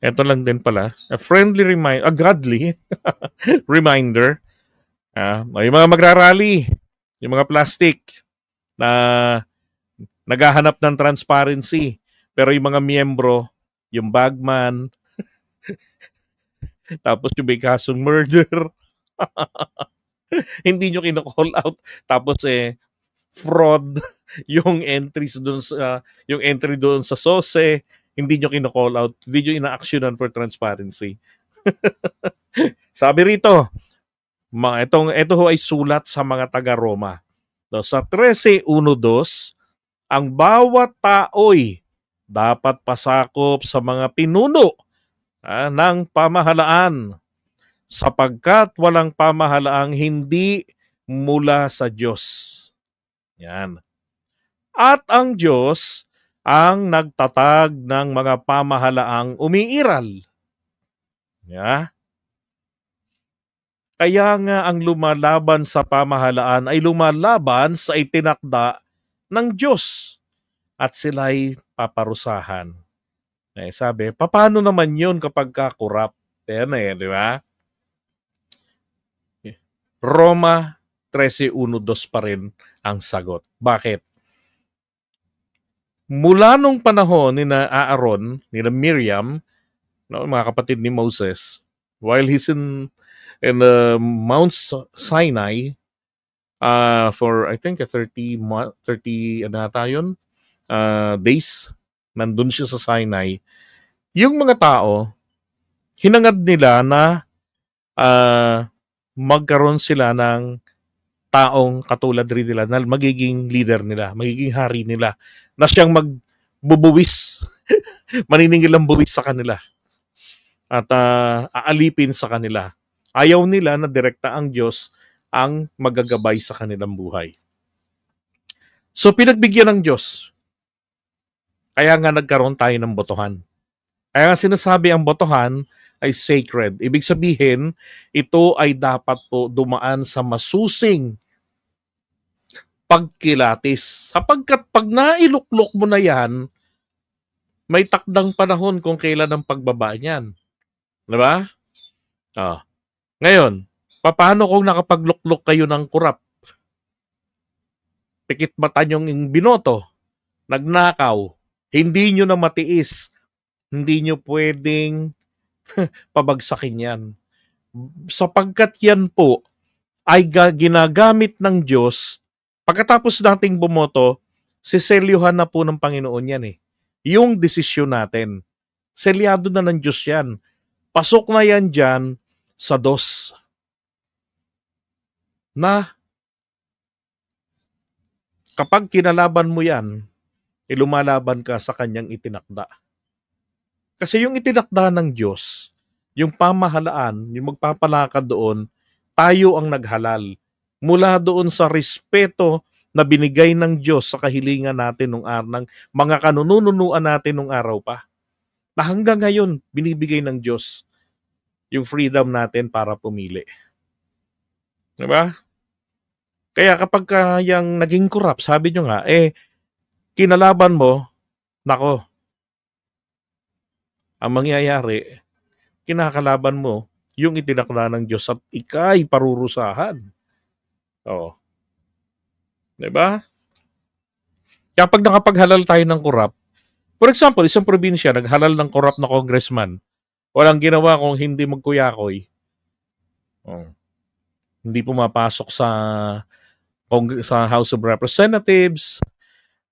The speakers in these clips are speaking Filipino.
Ito lang din pala, a godly reminder. Yung mga magrarally, yung mga plastic na naghahanap ng transparency. Pero yung mga miyembro, yung bagman, tapos yung may kasong murder, hindi nyo kino-call out. Tapos fraud, yung yung entry doon sa SOSE, hindi nyo kino-call out, hindi nyo ina-actionan for transparency. Sabi rito, ito ho ay sulat sa mga taga-Roma. No, sa 13:1-2, ang bawat tao'y dapat pasakop sa mga pinuno ng pamahalaan sapagkat walang pamahalaang hindi mula sa Diyos. Yan. At ang Diyos ang nagtatag ng mga pamahalaang umiiral. Yeah. Kaya nga ang lumalaban sa pamahalaan ay lumalaban sa itinakda ng Diyos at sila'y paparusahan. Sabi, paano naman yun kapag kakurap? Yan di ba? Roma 13:1-2 pa rin ang sagot. Bakit? Mula nung panahon ni na Aaron, ni na Miriam, mga kapatid ni Moses, while he's in Mount Sinai for I think 30 days, nandun siya sa Sinai. Yung mga tao, hinangad nila na magkaroon sila ng taong katulad rin nila na magiging leader nila, magiging hari nila, na siyang magbubuwis, maniningil ang buwis sa kanila at aalipin sa kanila. Ayaw nila na direkta ang Diyos ang magagabay sa kanilang buhay. So pinagbigyan ng Diyos. Kaya nga nagkaroon tayo ng botohan. Kaya nga sinasabi ang botohan ay sacred. Ibig sabihin, ito ay dapat po dumaan sa masusing pagkilatis. Sapagkat pag nailuklok mo na yan, may takdang panahon kung kailan ang pagbaba niyan. Diba? Ngayon, paano kung nakapagluklok kayo ng kurap? Pikit mata nyong binoto, nagnakaw, hindi nyo na matiis, hindi nyo pwedeng pabagsakin yan. Sapagkat yan po ay ginagamit ng Diyos, pagkatapos nating bumoto, siselyuhan na po ng Panginoon yan Yung desisyon natin. Selyado na ng Diyos yan. Pasok na yan dyan sa dos. Na kapag kinalaban mo yan, lumalaban ka sa kanyang itinakda. Kasi yung itinakda ng Diyos, yung pamahalaan, yung magpapalakad doon, tayo ang naghalal. Mula doon sa respeto na binigay ng Diyos sa kahilingan natin ng mga kanununuan natin nung araw pa. Na hanggang ngayon, binibigay ng Diyos yung freedom natin para pumili. Diba? Kaya kapag yung naging corrupt, sabi nyo nga, kinalaban mo, nako, ang mangyayari, kinakalaban mo yung itinakda ng Diyos at ika'y parurusahan. Diba? Kaya pag nakapaghalal tayo ng corrupt, for example, isang probinsya, naghalal ng corrupt na congressman, walang ginawa kung hindi magkuyakoy. Hindi pumapasok sa House of Representatives,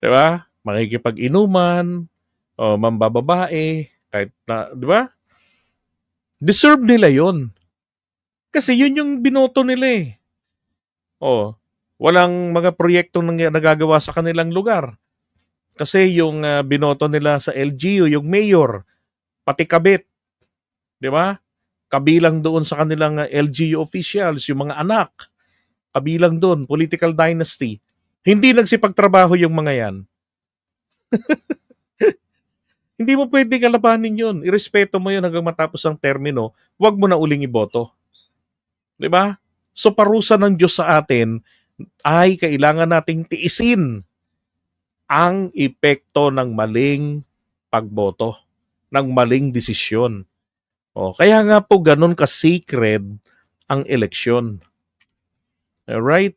diba? Makikipag-inuman, mambababae, kahit na, diba? Deserve nila yun. Kasi yun yung binoto nila walang mga proyektong nagagawa sa kanilang lugar. Kasi yung binoto nila sa LGU, yung mayor, pati kabit, diba? Kabilang doon sa kanilang LGU officials, yung mga anak, kabilang doon, political dynasty. Hindi nagsipagtrabaho yung mga yan. Hindi mo pwedeng kalabanin yun. Irespeto mo yun hanggang matapos ang termino, huwag mo na uling iboto. Diba? So parusa ng Diyos sa atin ay kailangan nating tiisin ang epekto ng maling pagboto. ng maling desisyon. Kaya nga po ganun ka-sacred ang eleksyon. Alright?